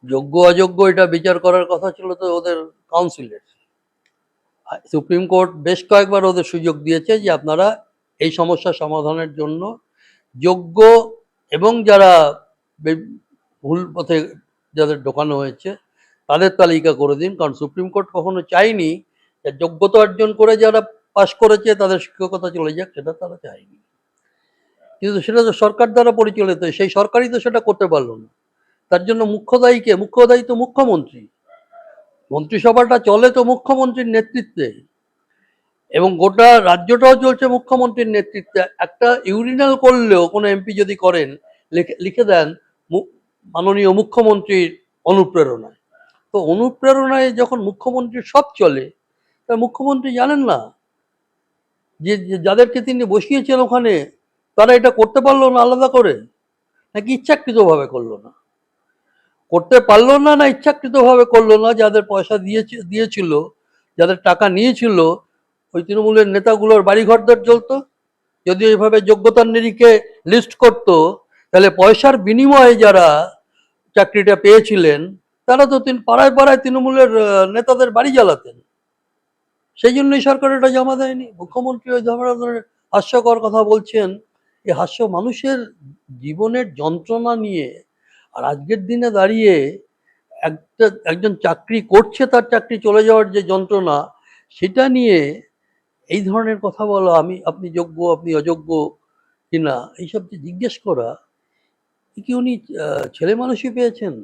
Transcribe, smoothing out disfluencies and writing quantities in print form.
যোগ্য অযোগ্য এটা বিচার করার কথা ছিল তো ওদের কাউন্সিলের। সুপ্রিম কোর্ট বেশ কয়েকবার ওদের সুযোগ দিয়েছে যে আপনারা এই সমস্যা সমাধানের জন্য যোগ্য এবং যারা ভুল পথে যাদের ঢোকানো হয়েছে তাদের তালিকা করে দিন। কারণ সুপ্রিম কোর্ট কখনো চায়নি যে যোগ্যতা অর্জন করে যারা পাশ করেছে তাদের শিক্ষকতা চলে যাক, সেটা তারা চায়নি। কিন্তু সেটা তো সরকার দ্বারা পরিচালিত, সেই সরকারই তো সেটা করতে পারলো না। তার জন্য মুখ্য দায়ী তো মুখ্যমন্ত্রী। মন্ত্রিসভাটা চলে তো মুখ্যমন্ত্রীর নেতৃত্বে, এবং গোটা রাজ্যটাও চলছে মুখ্যমন্ত্রীর নেতৃত্বে। একটা ইউরিনাল করলেও কোনো এমপি যদি করেন, লিখে দেন মাননীয় মুখ্যমন্ত্রীর অনুপ্রেরণায়। তো অনুপ্রেরণায় যখন মুখ্যমন্ত্রীর সব চলে, তা মুখ্যমন্ত্রী জানেন না যে যাদেরকে তিনি বসিয়েছেন ওখানে তারা এটা করতে পারলো না আলাদা করে, নাকি ইচ্ছাকৃতভাবে করলো না? করতে পারলো না, না ইচ্ছাকৃতভাবে করলো না? যাদের পয়সা দিয়েছিল, যাদের টাকা নিয়েছিল, ওই তৃণমূলের নেতাগুলোর বাড়িঘরদের চলতো। যদি এইভাবে যোগ্যতার নিরিখে লিস্ট করতো, তাহলে পয়সার বিনিময়ে যারা চাকরিটা পেয়েছিলেন তারা তো পাড়ায় পাড়ায় তৃণমূলের নেতাদের বাড়ি জ্বালাতেন। সেই জন্যই সরকার এটা জমা দেয়নি। মুখ্যমন্ত্রী ওই ধরনের হাস্যকর কথা বলছেন। এই হাস্য মানুষের জীবনের যন্ত্রণা নিয়ে। আর আজকের দিনে দাঁড়িয়ে একজন চাকরি করছে, তার চাকরি চলে যাওয়ার যে যন্ত্রণা, সেটা নিয়ে এই ধরনের কথা বলা, আপনি যোগ্য, আপনি অযোগ্য কিনা, এইসব যে জিজ্ঞেস করা, কি উনি ছেলে মানুষই পেয়েছেন?